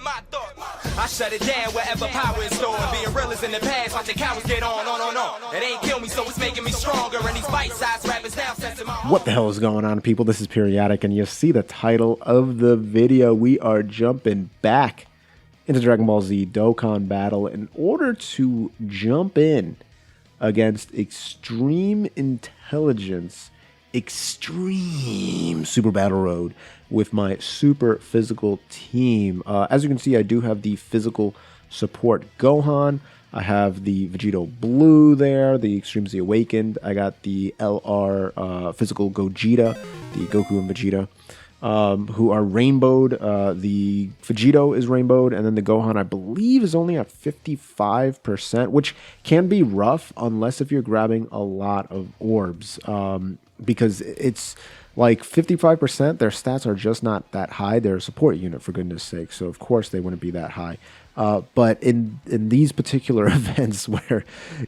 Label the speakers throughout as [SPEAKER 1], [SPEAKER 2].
[SPEAKER 1] my thoughts. I shut it down wherever power is stored. Being real is in the past, watching cowards get on. It ain't kill me, so it's making me stronger. And these bite-sized rappers now sensing my...
[SPEAKER 2] What the hell is going on, people? This is Periodic, and you see the title of the video. We are jumping back into Dragonball Z Dokkan Battle in order to jump in against Extreme Intelligence, Extreme Super Battle Road with my super physical team. As you can see, I do have the physical support Gohan. I have the Vegito Blue there, the Extreme Z Awakened. I got the LR physical Gogeta, the Goku and Vegeta, who are rainbowed. The Vegito is rainbowed, and then the Gohan, I believe, is only at 55%, which can be rough unless if you're grabbing a lot of orbs, because it's like 55%, their stats are just not that high. They're a support unit, for goodness sake, so of course they wouldn't be that high. But in these particular events where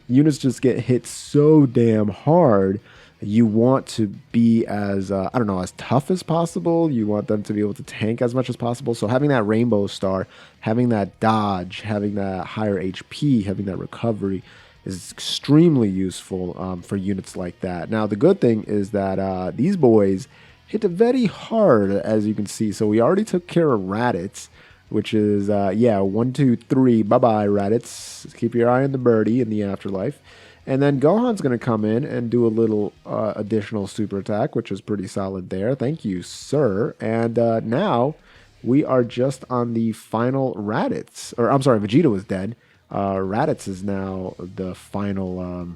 [SPEAKER 2] units just get hit so damn hard, you want to be as, I don't know, as tough as possible. You want them to be able to tank as much as possible. So having that rainbow star, having that dodge, having that higher HP, having that recovery is extremely useful for units like that. Now, the good thing is that these boys hit very hard, as you can see. So we already took care of Raditz, which is, yeah, 1, 2, 3, bye-bye, Raditz. Keep your eye on the birdie in the afterlife. And then Gohan's going to come in and do a little additional super attack, which is pretty solid there. Thank you, sir. And now we are just on the final Raditz. Or, I'm sorry, Vegeta was dead. Raditz is now the final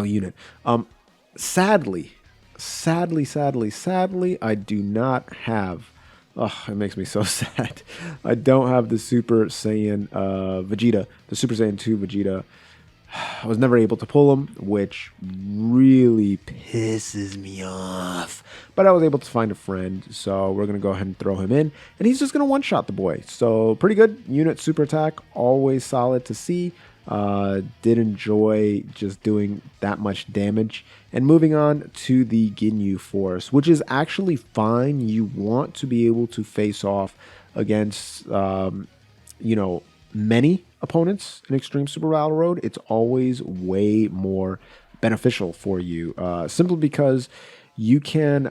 [SPEAKER 2] unit. Sadly, I do not have... Oh, it makes me so sad. I don't have the Super Saiyan Vegeta, the Super Saiyan 2 Vegeta. I was never able to pull him, which really pisses me off. But I was able to find a friend, so we're going to go ahead and throw him in. And he's just going to one-shot the boy. So pretty good unit super attack, always solid to see. Did enjoy just doing that much damage. And moving on to the Ginyu Force, which is actually fine. You want to be able to face off against, you know, many opponents in Extreme Super Battle Road. It's always way more beneficial for you, simply because you can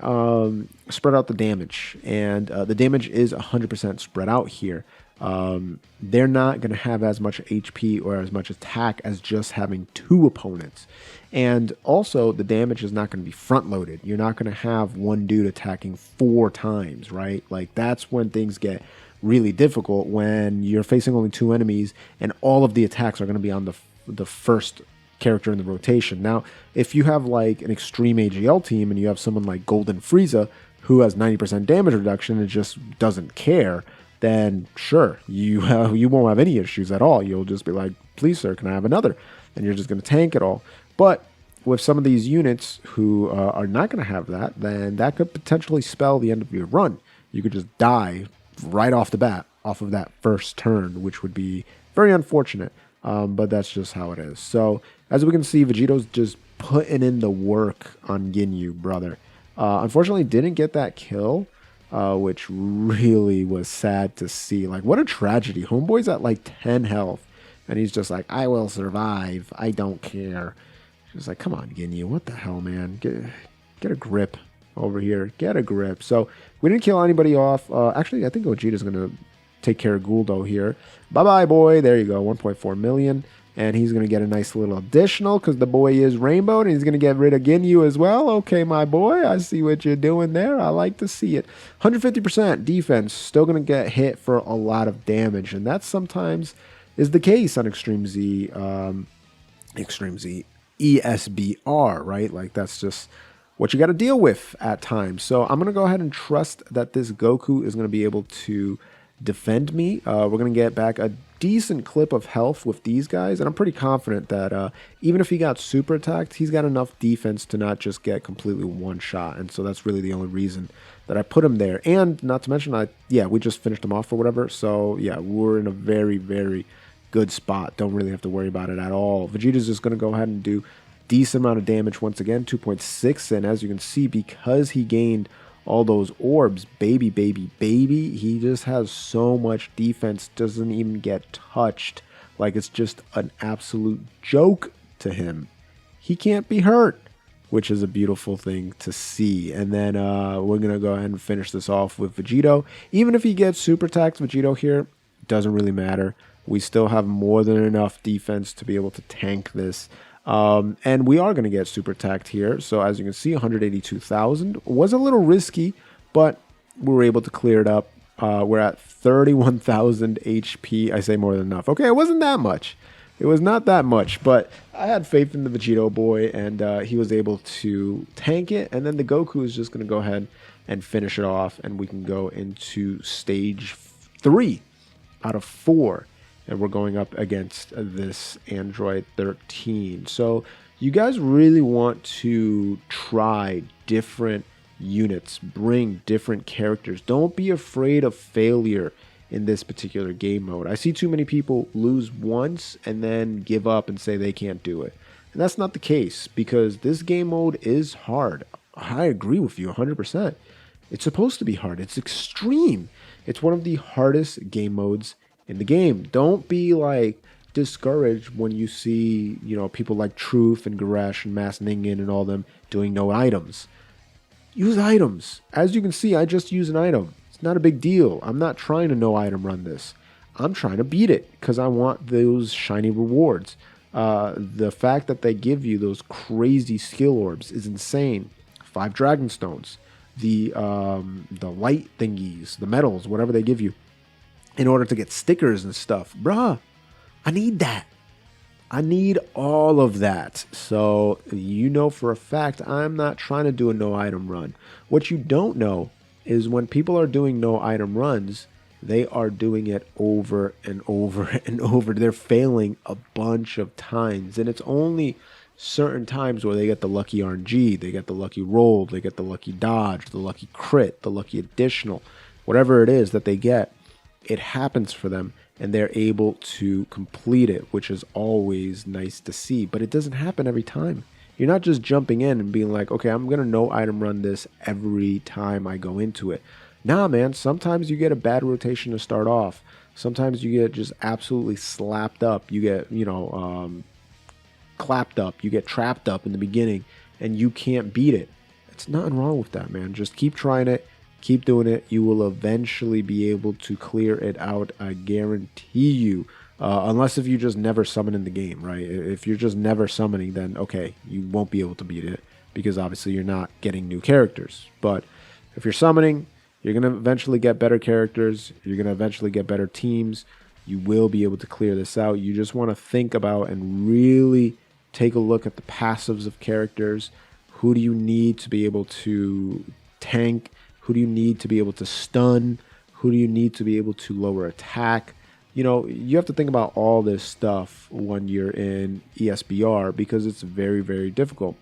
[SPEAKER 2] spread out the damage, and the damage is 100% spread out here. They're not going to have as much HP or as much attack as just having 2 opponents. And also, the damage is not going to be front-loaded. You're not going to have one dude attacking 4 times, right? Like, that's when things get really difficult, when you're facing only 2 enemies and all of the attacks are going to be on the first character in the rotation. Now, if you have like an extreme AGL team and you have someone like Golden Frieza who has 90% damage reduction and just doesn't care, then sure, you won't have any issues at all. You'll just be like, please sir, can I have another? And you're just going to tank it all. But with some of these units who are not going to have that, then that could potentially spell the end of your run. You could just die right off the bat, off of that first turn, which would be very unfortunate, but that's just how it is. So, as we can see, Vegito's just putting in the work on Ginyu, brother. Unfortunately, didn't get that kill, which really was sad to see. Like, what a tragedy. Homeboy's at like 10 health, and he's just like, I will survive. I don't care. She's like, come on, Ginyu, what the hell, man? Get a grip over here. Get a grip. So we didn't kill anybody off. Actually, I think Gogeta's going to take care of Guldo here. Bye-bye, boy. There you go. 1.4 million. And he's going to get a nice little additional because the boy is rainbowed, and he's going to get rid of Ginyu as well. Okay, my boy. I see what you're doing there. I like to see it. 150% defense. Still going to get hit for a lot of damage. And that sometimes is the case on Extreme Z. Extreme Z. ESBR, right? Like, that's just what you got to deal with at times. So I'm going to go ahead and trust that this Goku is going to be able to defend me. We're going to get back a decent clip of health with these guys, and I'm pretty confident that even if he got super attacked, he's got enough defense to not just get completely one shot. And so that's really the only reason that I put him there. And not to mention, we just finished him off or whatever. So yeah, we're in a very, very good spot. Don't really have to worry about it at all. Vegeta's just going to go ahead and do decent amount of damage once again, 2.6, and as you can see, because he gained all those orbs. Baby, baby, baby. He just has so much defense, doesn't even get touched. Like, it's just an absolute joke to him. He can't be hurt, which is a beautiful thing to see. And then we're going to go ahead and finish this off with Vegito. Even if he gets super attacked Vegito here, doesn't really matter. We still have more than enough defense to be able to tank this. And we are going to get super attacked here. So as you can see, 182,000 was a little risky, but we were able to clear it up. We're at 31,000 HP. I say more than enough. Okay, it wasn't that much. It was not that much, but I had faith in the Vegito boy, and he was able to tank it. And then the Goku is just going to go ahead and finish it off, and we can go into stage 3 out of 4. And we're going up against this Android 13. So you guys really want to try different units, bring different characters. Don't be afraid of failure in this particular game mode. I see too many people lose once and then give up and say they can't do it. And that's not the case, because this game mode is hard. I agree with you 100%. It's supposed to be hard. It's extreme. It's one of the hardest game modes in the game. Don't be like discouraged when you see, you know, people like Truth and Goresh and Mass Ningen and all them doing no items. Use items. As you can see, I just use an item. It's not a big deal. I'm not trying to no item run this. I'm trying to beat it because I want those shiny rewards. The fact that they give you those crazy skill orbs is insane. 5 Dragon Stones, the light thingies, the medals, whatever they give you, in order to get stickers and stuff. Bruh, I need that. I need all of that. So you know for a fact I'm not trying to do a no item run. What you don't know is when people are doing no item runs, they are doing it over and over and over. They're failing a bunch of times, and it's only certain times where they get the lucky RNG, they get the lucky roll, they get the lucky dodge, the lucky crit, the lucky additional, whatever it is that they get, it happens for them and they're able to complete it, which is always nice to see. But it doesn't happen every time. You're not just jumping in and being like, okay, I'm going to no item run this every time I go into it. Nah, man, sometimes you get a bad rotation to start off. Sometimes you get just absolutely slapped up. You get, clapped up. You get trapped up in the beginning and you can't beat it. It's nothing wrong with that, man. Just keep trying it. Keep doing it. You will eventually be able to clear it out. I guarantee you. Unless if you just never summon in the game, right? If you're just never summoning, then okay, you won't be able to beat it because obviously you're not getting new characters. But if you're summoning, you're going to eventually get better characters. You're going to eventually get better teams. You will be able to clear this out. You just want to think about and really take a look at the passives of characters. Who do you need to be able to tank? Who do you need to be able to stun? Who do you need to be able to lower attack? You know, you have to think about all this stuff when you're in ESBR because it's very, very difficult.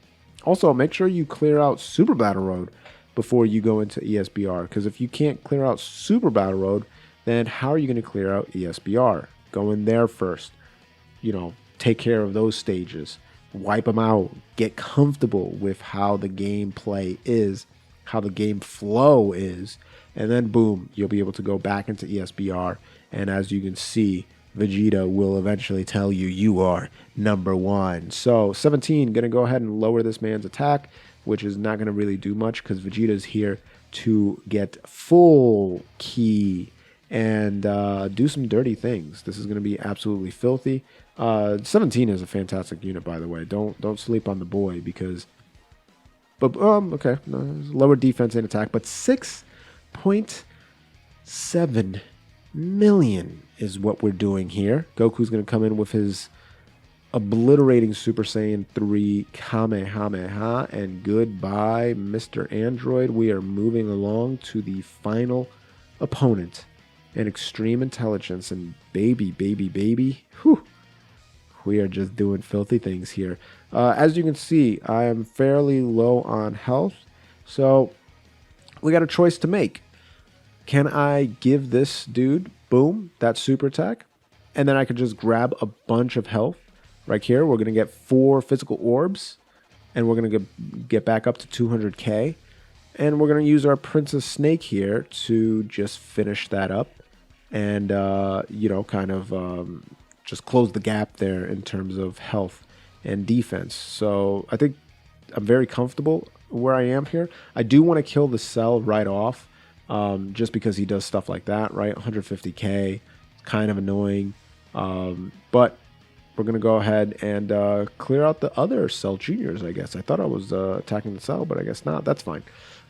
[SPEAKER 2] Also, make sure you clear out Super Battle Road before you go into ESBR, because if you can't clear out Super Battle Road, then how are you going to clear out ESBR? Go in there first. You know, take care of those stages. Wipe them out. Get comfortable with how the gameplay is, how the game flow is, and then boom, you'll be able to go back into ESBR. And as you can see, Vegeta will eventually tell you you are number 1. So 17, going to go ahead and lower this man's attack, which is not going to really do much because Vegeta's here to get full key and do some dirty things. This is going to be absolutely filthy. 17 is a fantastic unit, by the way. Don't sleep on the boy because... But okay, no, lower defense and attack, but 6.7 million is what we're doing here. Goku's going to come in with his obliterating Super Saiyan 3 Kamehameha, and goodbye, Mr. Android. We are moving along to the final opponent, an Extreme Intelligence, and baby, whew, we are just doing filthy things here. As you can see, I am fairly low on health, so we got a choice to make. Can I give this dude, boom, that super attack, and then I could just grab a bunch of health right here. We're going to get 4 physical orbs, and we're going to get back up to 200k. And we're going to use our Princess Snake here to just finish that up and, you know, kind of just close the gap there in terms of health and defense. So I think I'm very comfortable where I am here. I do want to kill the Cell right off just because he does stuff like that, right? 150k, kind of annoying. But we're going to go ahead and clear out the other Cell Juniors, I guess. I thought I was attacking the Cell, but I guess not. That's fine.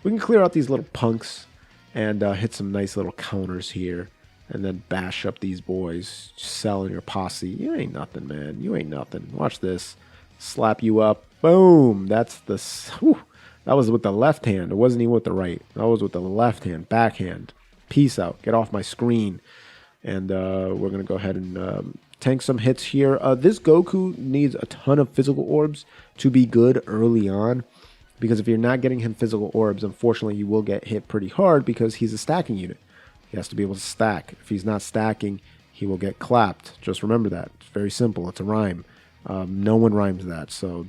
[SPEAKER 2] We can clear out these little punks and hit some nice little counters here. And then bash up these boys. Cell in your posse. You ain't nothing, man. You ain't nothing. Watch this. Slap you up. Boom. That's the... Whew. That was with the left hand. It wasn't even with the right. That was with the left hand. Backhand. Peace out. Get off my screen. And we're going to go ahead and tank some hits here. This Goku needs a ton of physical orbs to be good early on. Because if you're not getting him physical orbs, unfortunately, you will get hit pretty hard because he's a stacking unit. He has to be able to stack. If he's not stacking, he will get clapped. Just remember that. It's very simple. It's a rhyme. No one rhymes that, so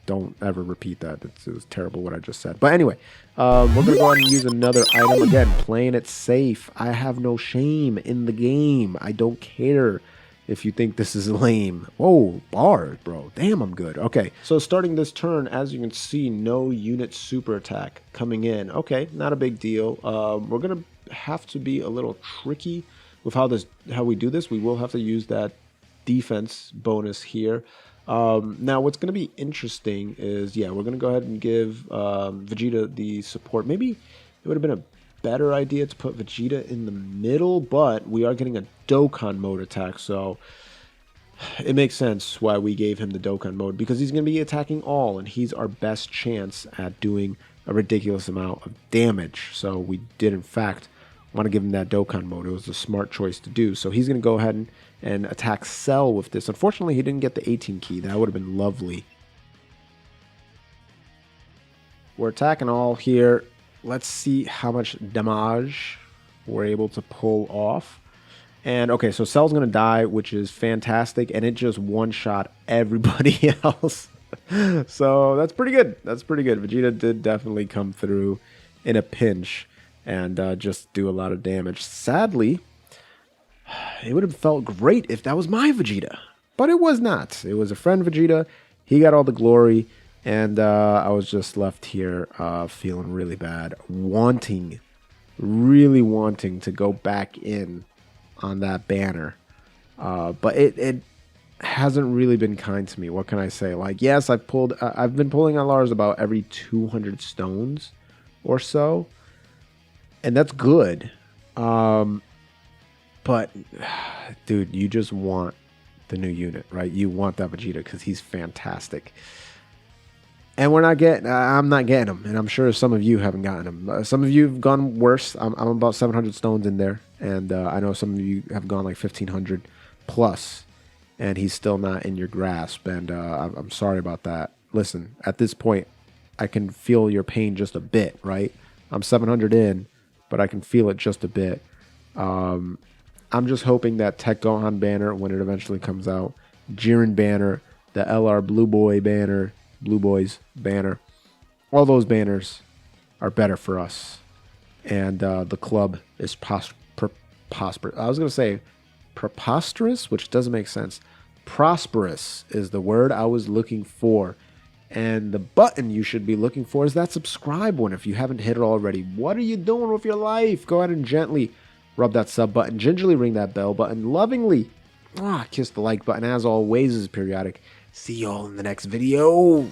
[SPEAKER 2] don't ever repeat that. It was terrible what I just said. But anyway, we're going to go ahead and use another item. Again, playing it safe. I have no shame in the game. I don't care if you think this is lame. Whoa, bars, bro. Damn, I'm good. Okay, so starting this turn, as you can see, no unit super attack coming in. Okay, not a big deal. We're going to have to be a little tricky with how we do this. We will have to use that defense bonus here. Now what's going to be interesting is, yeah, we're going to go ahead and give Vegeta the support. Maybe it would have been a better idea to put Vegeta in the middle, but we are getting a Dokkan mode attack, so it makes sense why we gave him the Dokkan mode, because he's going to be attacking all, and he's our best chance at doing a ridiculous amount of damage. So we did, in fact, want to give him that Dokkan mode. It was the smart choice to do. So he's going to go ahead and attack Cell with this. Unfortunately, he didn't get the 18 key. That would have been lovely. We're attacking all here. Let's see how much damage we're able to pull off. And okay, so Cell's going to die, which is fantastic. And it just one-shot everybody else. So that's pretty good. That's pretty good. Vegeta did definitely come through in a pinch and just do a lot of damage. Sadly, it would have felt great if that was my Vegeta, but it was not. It was a friend Vegeta. He got all the glory, and I was just left here feeling really bad, really wanting to go back in on that banner. But it hasn't really been kind to me. What can I say? Like, yes, I've been pulling on Lars about every 200 stones or so, and that's good. But dude, you just want the new unit, right? You want that Vegeta because he's fantastic. And I'm not getting him, and I'm sure some of you haven't gotten him. Some of you have gone worse. I'm about 700 stones in there, and I know some of you have gone like 1,500 plus, and he's still not in your grasp, and I'm sorry about that. Listen, at this point, I can feel your pain just a bit, right? I'm 700 in, but I can feel it just a bit. I'm just hoping that Tech Gohan banner, when it eventually comes out, Jiren banner, the LR Blue Boys banner, all those banners are better for us. And the club is prosperous. I was going to say preposterous, which doesn't make sense. Prosperous is the word I was looking for. And the button you should be looking for is that subscribe one if you haven't hit it already. What are you doing with your life? Go ahead and gently rub that sub button, gingerly ring that bell button, lovingly kiss the like button. As always, this is Periodic. See y'all in the next video.